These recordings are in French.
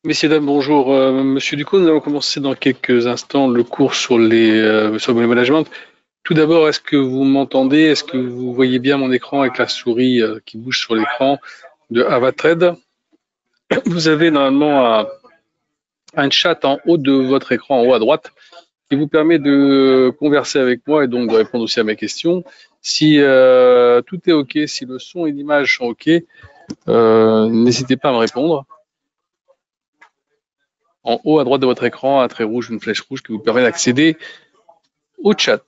Messieurs, dames, bonjour. Monsieur Ducos, nous allons commencer dans quelques instants le cours sur le management. Tout d'abord, est-ce que vous m'entendez? Est-ce que vous voyez bien mon écran avec la souris qui bouge sur l'écran de Avatrade? Vous avez normalement un chat en haut de votre écran, en haut à droite, qui vous permet de converser avec moi et donc de répondre aussi à mes questions. Si tout est OK, si le son et l'image sont OK, n'hésitez pas à me répondre. En haut à droite de votre écran, un trait rouge, une flèche rouge qui vous permet d'accéder au chat.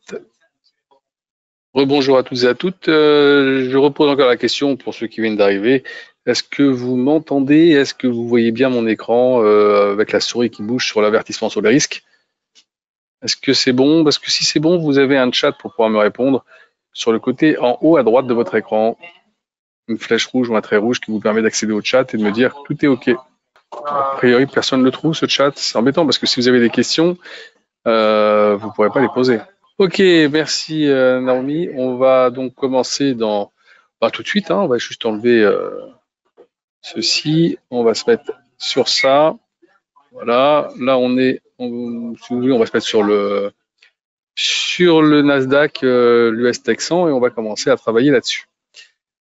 Rebonjour à tous et à toutes. Je repose encore la question pour ceux qui viennent d'arriver. Est-ce que vous m'entendez? Est-ce que vous voyez bien mon écran avec la souris qui bouge sur l'avertissement sur les risques? Est-ce que c'est bon? Parce que si c'est bon, vous avez un chat pour pouvoir me répondre sur le côté en haut à droite de votre écran. Une flèche rouge ou un trait rouge qui vous permet d'accéder au chat et de me dire que tout est OK. A priori, personne ne le trouve, ce chat. C'est embêtant parce que si vous avez des questions, vous ne pourrez pas les poser. Ok, merci Naomi. On va donc commencer tout de suite. On va juste enlever ceci. On va se mettre sur ça. Voilà. Là, si vous voulez, on va se mettre sur le Nasdaq, l'US Texan, et on va commencer à travailler là-dessus.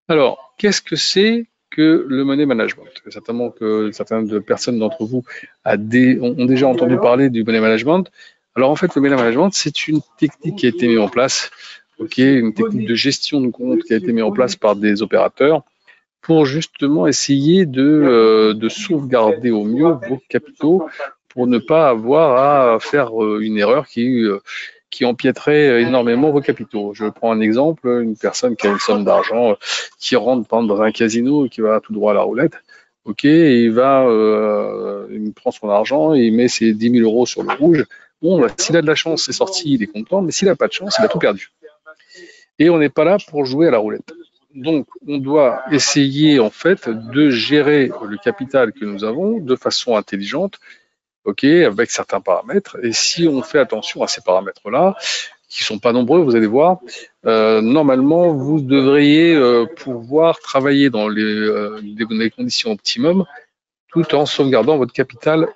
Alors, qu'est-ce que c'est que le money management? Certainement que certaines personnes d'entre vous ont déjà entendu parler du money management. Alors en fait, le money management, c'est une technique qui a été mise en place, une technique de gestion de compte qui a été mise en place par des opérateurs pour justement essayer de sauvegarder au mieux vos capitaux pour ne pas avoir à faire une erreur qui empiéterait énormément vos capitaux. Je prends un exemple, une personne qui a une somme d'argent qui rentre par exemple, dans un casino et qui va tout droit à la roulette. Et il prend son argent et il met ses 10 000 euros sur le rouge. Bon, s'il a de la chance, c'est sorti, il est content, mais s'il n'a pas de chance, il a tout perdu. Et on n'est pas là pour jouer à la roulette. Donc, on doit essayer en fait de gérer le capital que nous avons de façon intelligente, avec certains paramètres. Et si on fait attention à ces paramètres-là, qui sont pas nombreux, vous allez voir, normalement, vous devriez pouvoir travailler dans les conditions optimum, tout en sauvegardant votre capital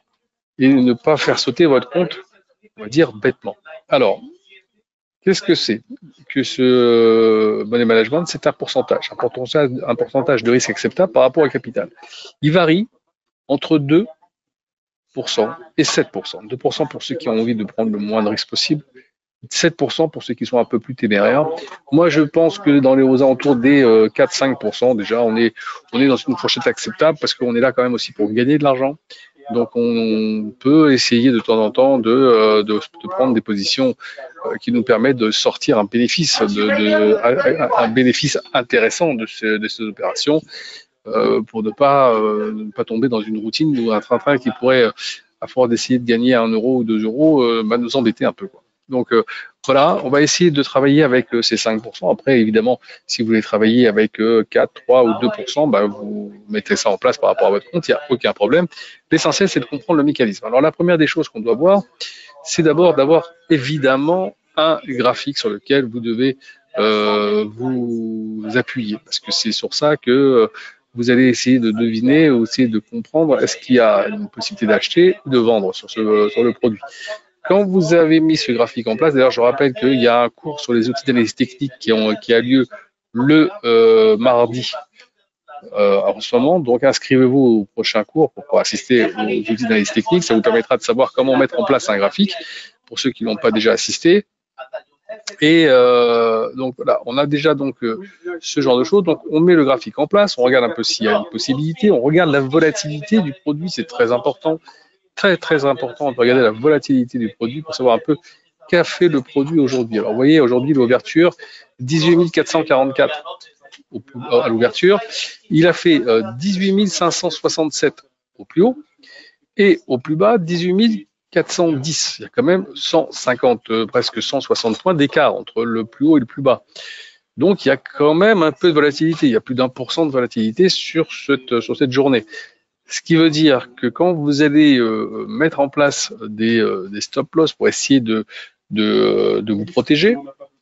et ne pas faire sauter votre compte, on va dire bêtement. Alors, qu'est-ce que c'est que ce money management? C'est un pourcentage de risque acceptable par rapport au capital. Il varie entre 2% et 7%. 2% pour ceux qui ont envie de prendre le moins de risques possible, 7% pour ceux qui sont un peu plus téméraires. Moi, je pense que dans les alentours des 4-5%, déjà, on est dans une fourchette acceptable parce qu'on est là quand même aussi pour gagner de l'argent. Donc, on peut essayer de temps en temps de prendre des positions qui nous permettent de sortir un bénéfice, un bénéfice intéressant de ces opérations pour ne pas tomber dans une routine ou un train-train qui pourrait, à force d'essayer de gagner 1 euro ou 2 euros, nous embêter un peu, quoi. Donc voilà, on va essayer de travailler avec ces 5%. Après, évidemment, si vous voulez travailler avec 4, 3 ou 2%, vous mettez ça en place par rapport à votre compte, il n'y a aucun problème. L'essentiel, c'est de comprendre le mécanisme. Alors la première des choses qu'on doit voir, c'est d'abord d'avoir évidemment un graphique sur lequel vous devez vous appuyer, parce que c'est sur ça que vous allez essayer de deviner ou essayer de comprendre est-ce qu'il y a une possibilité d'acheter ou de vendre sur le produit. Quand vous avez mis ce graphique en place, d'ailleurs, je rappelle qu'il y a un cours sur les outils d'analyse technique qui a lieu le mardi en ce moment. Donc, inscrivez-vous au prochain cours pour pouvoir assister aux outils d'analyse technique. Ça vous permettra de savoir comment mettre en place un graphique pour ceux qui n'ont pas déjà assisté. Et donc voilà, on a déjà ce genre de choses. Donc on met le graphique en place, on regarde un peu s'il y a une possibilité, on regarde la volatilité du produit, c'est très important. Très très important de regarder la volatilité du produit pour savoir un peu qu'a fait le produit aujourd'hui. Alors vous voyez aujourd'hui l'ouverture 18 444 à l'ouverture, il a fait 18 567 au plus haut et au plus bas 18 410. Il y a quand même 150, presque 160 points d'écart entre le plus haut et le plus bas. Donc il y a quand même un peu de volatilité, il y a plus d'1% de volatilité sur cette journée. Ce qui veut dire que quand vous allez mettre en place des stop-loss pour essayer de vous protéger,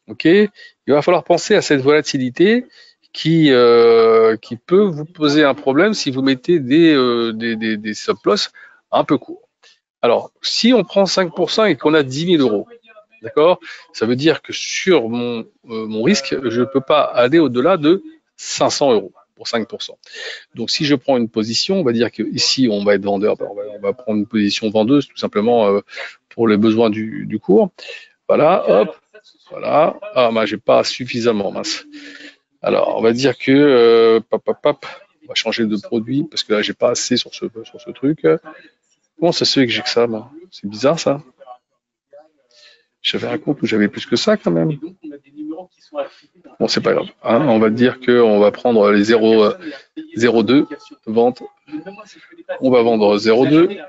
il va falloir penser à cette volatilité qui peut vous poser un problème si vous mettez des stop-loss un peu court. Alors, si on prend 5% et qu'on a 10 000 euros, d'accord, ça veut dire que sur mon risque, je ne peux pas aller au-delà de 500 euros pour 5%. Donc, si je prends une position, on va dire qu'ici, on va être vendeur, on va prendre une position vendeuse tout simplement pour les besoins du cours. Voilà, hop, voilà. Ah, j'ai pas suffisamment, mince. Alors, on va dire que, on va changer de produit parce que là, j'ai pas assez sur ce truc. Comment ça se fait que j'ai que ça, moi? C'est bizarre, ça. J'avais un compte où j'avais plus que ça, quand même. Bon, c'est pas grave. Hein, on va dire qu'on va prendre les 0,2 vente. On va vendre 0,2.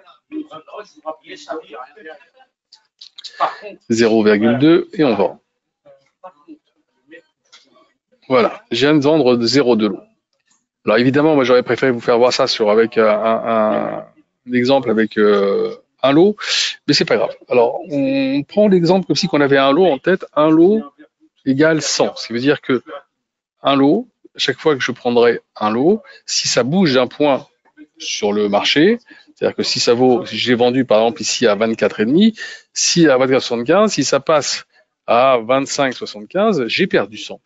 0,2 et on vend. Voilà, je viens de vendre 0,2 lot. Alors évidemment, moi j'aurais préféré vous faire voir ça avec un exemple avec un lot, mais c'est pas grave. Alors on prend l'exemple comme si on avait un lot en tête, un lot égale 100, ce qui veut dire que un lot, chaque fois que je prendrai un lot, si ça bouge d'un point sur le marché, c'est-à-dire que si ça vaut, si j'ai vendu par exemple ici à 24,5, si à 24,75, si ça passe à 25,75, j'ai perdu 100.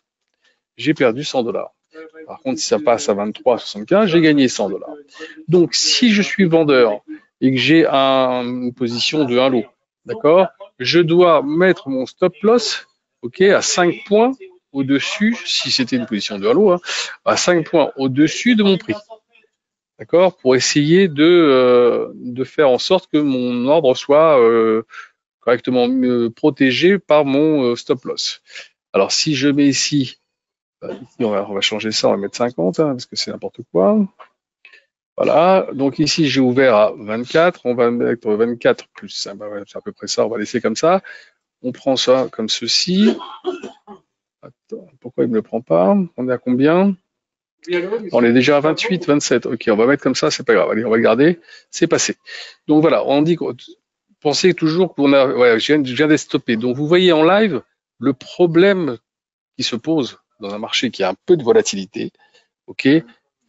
J'ai perdu 100 $. Par contre, si ça passe à 23,75, j'ai gagné 100 $. Donc, si je suis vendeur et que j'ai une position de 1 lot, d'accord, je dois mettre mon stop loss, ok, à 5 points au-dessus, si c'était une position de 1 lot, hein, à 5 points au-dessus de mon prix. D'accord, pour essayer de faire en sorte que mon ordre soit correctement protégé par mon stop loss. Alors, si je mets ici, on va changer ça, on va mettre 50, hein, parce que c'est n'importe quoi. Voilà, donc ici j'ai ouvert à 24, on va mettre 24 plus 5, c'est à peu près ça, on va laisser comme ça. On prend ça comme ceci. Attends, pourquoi il ne me le prend pas? On est à combien? On est déjà à 28, 27. Ok, on va mettre comme ça, c'est pas grave. Allez, on va garder, c'est passé. Donc voilà, on dit, pensez toujours qu'on a, ouais, je viens d'être stoppé. Donc vous voyez en live le problème qui se pose dans un marché qui a un peu de volatilité, ok,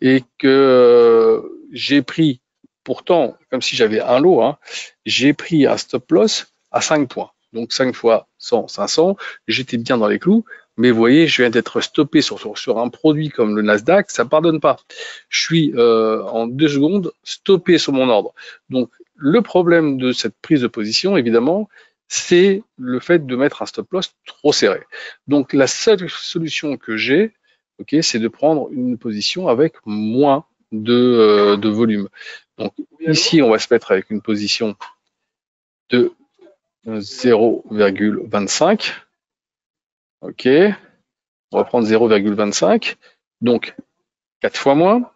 et que j'ai pris, pourtant, comme si j'avais un lot, hein, j'ai pris un stop loss à 5 points. Donc 5 fois 100, 500, j'étais bien dans les clous, mais vous voyez, je viens d'être stoppé sur un produit comme le Nasdaq, ça ne pardonne pas. Je suis en 2 secondes stoppé sur mon ordre. Donc le problème de cette prise de position, évidemment, c'est le fait de mettre un stop loss trop serré. Donc la seule solution que j'ai, ok, c'est de prendre une position avec moins de volume. Donc ici, on va se mettre avec une position de 0,25. Ok, on va prendre 0,25. Donc 4 fois moins.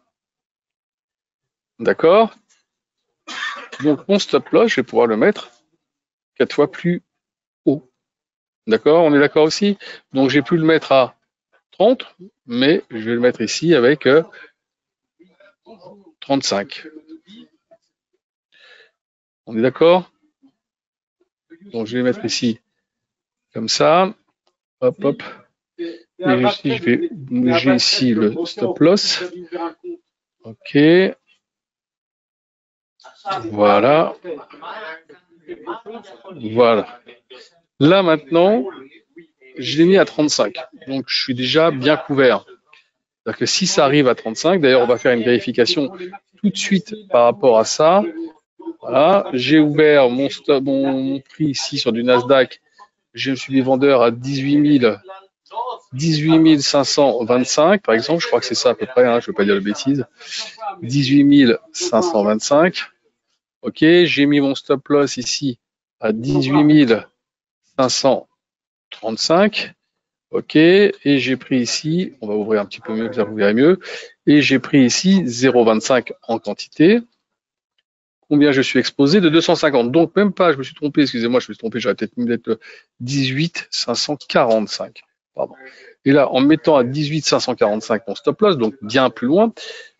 D'accord. Donc mon stop loss, je vais pouvoir le mettre 4 fois plus haut. D'accord, on est d'accord aussi. Donc j'ai pu le mettre à 30, mais je vais le mettre ici avec 35. On est d'accord? Donc je vais mettre ici comme ça. Hop, hop. Et ici, je vais bouger ici le stop loss. Ok. Voilà. Voilà. Là maintenant, je l'ai mis à 35. Donc je suis déjà bien couvert. C'est-à-dire que si ça arrive à 35, d'ailleurs on va faire une vérification tout de suite par rapport à ça. Voilà, j'ai ouvert mon prix ici sur du Nasdaq. Je suis des vendeurs à 18 525 par exemple. Je crois que c'est ça à peu près, hein, je ne veux pas dire de bêtises. 18 525. Ok, j'ai mis mon stop loss ici à 18 535. Ok, et j'ai pris ici, on va ouvrir un petit peu mieux, que ça vous verrez mieux, et j'ai pris ici 0,25 en quantité. Combien je suis exposé? De 250. Donc même pas, je me suis trompé, excusez-moi, je me suis trompé, j'aurais peut-être mis 18 545. Pardon. Et là, en mettant à 18 545 mon stop loss, donc bien plus loin,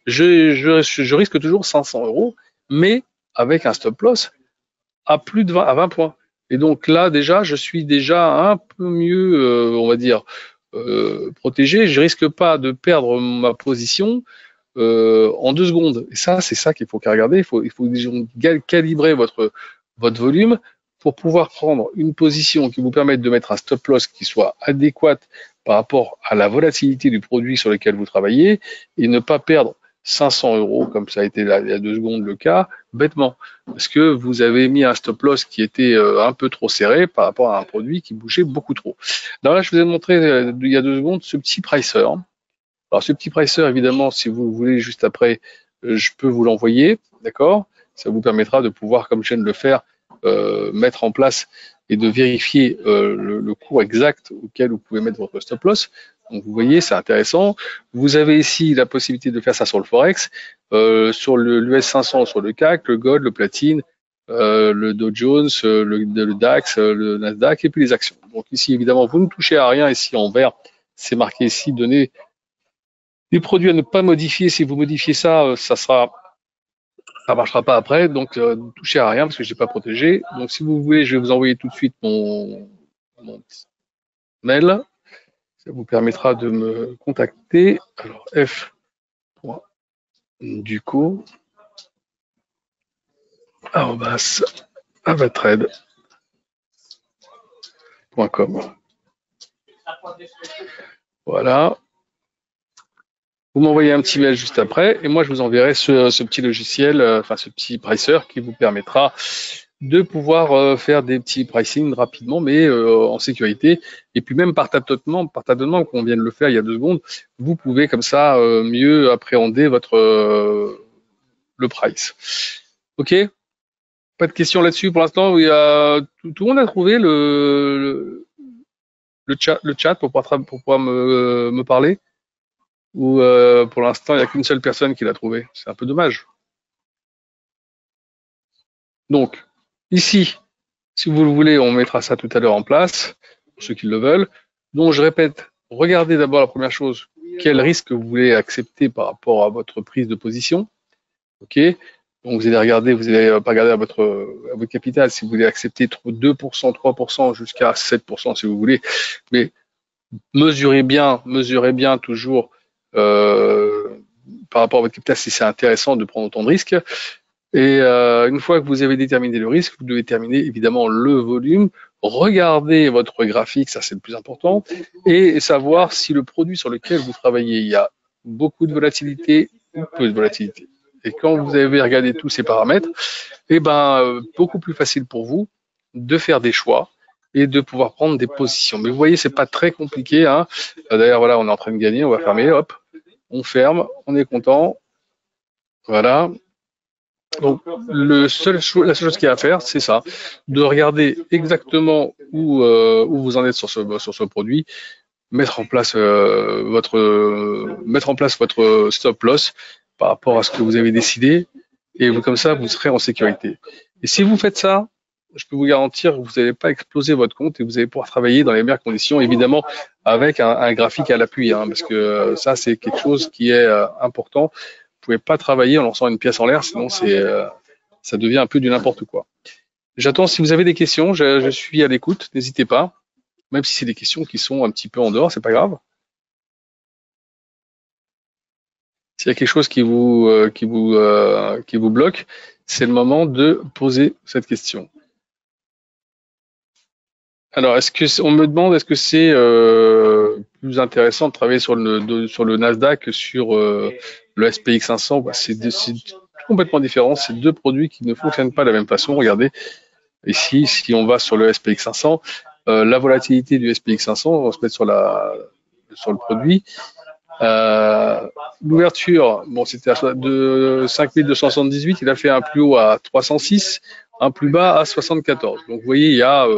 je risque toujours 500 euros, mais avec un stop loss à plus de 20, à 20 points. Et donc là, déjà, je suis déjà un peu mieux, on va dire, protégé. Je risque pas de perdre ma position en 2 secondes. Et ça, c'est ça qu'il faut regarder. Il faut calibrer votre volume pour pouvoir prendre une position qui vous permette de mettre un stop loss qui soit adéquate par rapport à la volatilité du produit sur lequel vous travaillez et ne pas perdre 500 euros, comme ça a été là, il y a 2 secondes le cas, bêtement, parce que vous avez mis un stop loss qui était un peu trop serré par rapport à un produit qui bougeait beaucoup trop. Alors là, je vous ai montré il y a 2 secondes ce petit pricer. Alors ce petit pricer, évidemment, si vous le voulez juste après, je peux vous l'envoyer, d'accord? Ça vous permettra de pouvoir, comme je viens de le faire, mettre en place et de vérifier le cours exact auquel vous pouvez mettre votre stop loss. Donc vous voyez, c'est intéressant. Vous avez ici la possibilité de faire ça sur le Forex, sur l'US 500, sur le CAC, le Gold, le Platine, le Dow Jones, le DAX, le Nasdaq et puis les actions. Donc ici, évidemment, vous ne touchez à rien. Ici, en vert, c'est marqué ici, données des produits à ne pas modifier. Si vous modifiez ça, ça marchera pas après. Donc, ne touchez à rien parce que je n'ai pas protégé. Donc, si vous voulez, je vais vous envoyer tout de suite mon mail. Ça vous permettra de me contacter. Alors, f.duco@avatrade.com. Voilà. Vous m'envoyez un petit mail juste après et moi je vous enverrai ce petit logiciel, enfin ce petit pricer qui vous permettra de pouvoir faire des petits pricing rapidement mais en sécurité. Et puis même par tâtonnement, comme on vient de le faire il y a 2 secondes, vous pouvez comme ça mieux appréhender le price. Ok? Pas de questions là-dessus pour l'instant. Il y a, tout le monde a trouvé le chat pour pouvoir me parler? Ou pour l'instant, il n'y a qu'une seule personne qui l'a trouvé. C'est un peu dommage. Donc, ici, si vous le voulez, on mettra ça tout à l'heure en place, pour ceux qui le veulent. Donc, je répète, regardez d'abord la première chose, quel risque vous voulez accepter par rapport à votre prise de position. OK? Donc, vous allez regarder, vous n'allez pas regarder à votre capital si vous voulez accepter 2%, 3% jusqu'à 7% si vous voulez. Mais mesurez bien toujours par rapport à votre capital si c'est intéressant de prendre autant de risques. Et une fois que vous avez déterminé le risque, vous devez déterminer évidemment le volume, regarder votre graphique, ça c'est le plus important, et savoir si le produit sur lequel vous travaillez, il y a beaucoup de volatilité ou peu de volatilité. Et quand vous avez regardé tous ces paramètres, eh ben, beaucoup plus facile pour vous de faire des choix et de pouvoir prendre des positions. Mais vous voyez, c'est pas très compliqué, hein. D'ailleurs, voilà, on est en train de gagner, on va fermer, hop, on ferme, on est content. Voilà. Donc, la seule chose qu'il y a à faire, c'est ça, de regarder exactement où vous en êtes sur ce produit, mettre en place votre stop loss par rapport à ce que vous avez décidé, et comme ça, vous serez en sécurité. Et si vous faites ça, je peux vous garantir que vous n'allez pas exploser votre compte et vous allez pouvoir travailler dans les meilleures conditions, évidemment avec un graphique à l'appui, hein, parce que ça, c'est quelque chose qui est important. Vous pouvez pas travailler en lançant une pièce en l'air, sinon ça devient un peu du n'importe quoi. J'attends si vous avez des questions, je suis à l'écoute, n'hésitez pas, même si c'est des questions qui sont un petit peu en dehors, c'est pas grave. S'il y a quelque chose qui vous bloque, c'est le moment de poser cette question. Alors, on me demande, est-ce que c'est plus intéressant de travailler sur le Nasdaq que sur le SPX 500? C'est complètement différent. C'est 2 produits qui ne fonctionnent pas de la même façon. Regardez, ici, si on va sur le SPX 500, la volatilité du SPX 500, on va se mettre sur le produit. L'ouverture, bon, c'était de 5278, il a fait un plus haut à 306, un plus bas à 74. Donc, vous voyez, il y a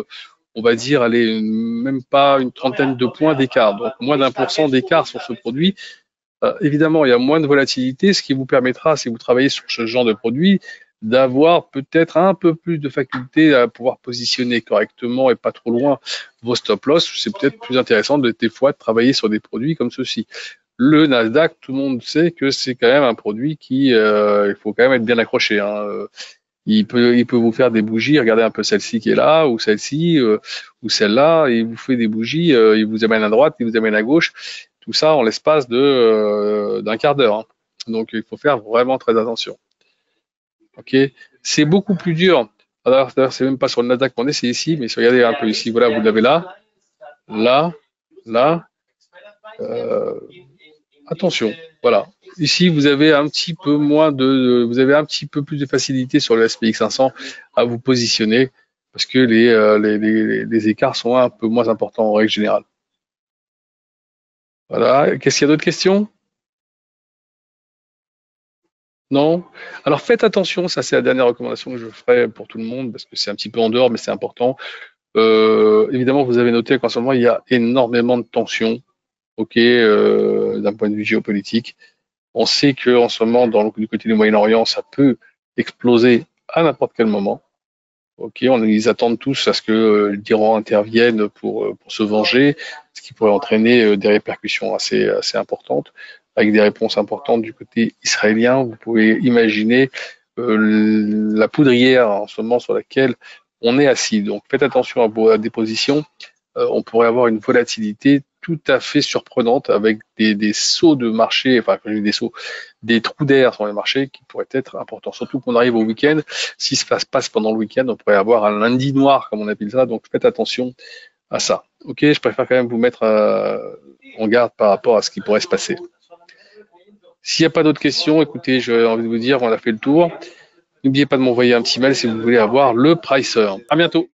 on va dire, allez, même pas une trentaine de points d'écart, donc moins d'1% d'écart sur ce produit. Évidemment, il y a moins de volatilité, ce qui vous permettra, si vous travaillez sur ce genre de produit, d'avoir peut-être un peu plus de faculté à pouvoir positionner correctement et pas trop loin vos stop loss. C'est peut-être plus intéressant des fois de travailler sur des produits comme ceci. Le Nasdaq, tout le monde sait que c'est quand même un produit qui, il faut quand même être bien accroché, hein. Il peut vous faire des bougies, regardez un peu celle-ci qui est là, ou celle-ci, ou celle-là, et il vous fait des bougies, il vous amène à droite, il vous amène à gauche, tout ça en l'espace d'un quart d'heure, hein. Donc, il faut faire vraiment très attention. Ok, c'est beaucoup plus dur. Alors, d'ailleurs, c'est même pas sur le Nasdaq qu'on est, c'est ici, mais si vous regardez un peu ici, voilà, vous l'avez là, là, là. Euh, Attention, voilà. Ici, vous avez un petit peu moins vous avez un petit peu plus de facilité sur le SPX 500 à vous positionner parce que les écarts sont un peu moins importants en règle générale. Voilà. Qu'est-ce qu'il y a d'autres questions? Non? Alors faites attention, ça c'est la dernière recommandation que je ferai pour tout le monde parce que c'est un petit peu en dehors, mais c'est important. Évidemment, vous avez noté qu'en ce moment, il y a énormément de tensions, ok, d'un point de vue géopolitique. On sait qu'en ce moment, du côté du Moyen-Orient, ça peut exploser à n'importe quel moment. Ok, ils attendent tous à ce que l'Iran intervienne pour se venger, ce qui pourrait entraîner des répercussions assez importantes, avec des réponses importantes du côté israélien. Vous pouvez imaginer la poudrière en ce moment sur laquelle on est assis. Donc faites attention à des positions. On pourrait avoir une volatilité tout à fait surprenante avec des sauts de marché, enfin quand je dis des sauts, des trous d'air sur les marchés qui pourraient être importants. Surtout qu'on arrive au week-end, si ça se passe pendant le week-end, on pourrait avoir un lundi noir comme on appelle ça. Donc faites attention à ça. Ok, je préfère quand même vous mettre en garde par rapport à ce qui pourrait se passer. S'il n'y a pas d'autres questions, écoutez, j'ai envie de vous dire, on a fait le tour. N'oubliez pas de m'envoyer un petit mail si vous voulez avoir le pricer. À bientôt.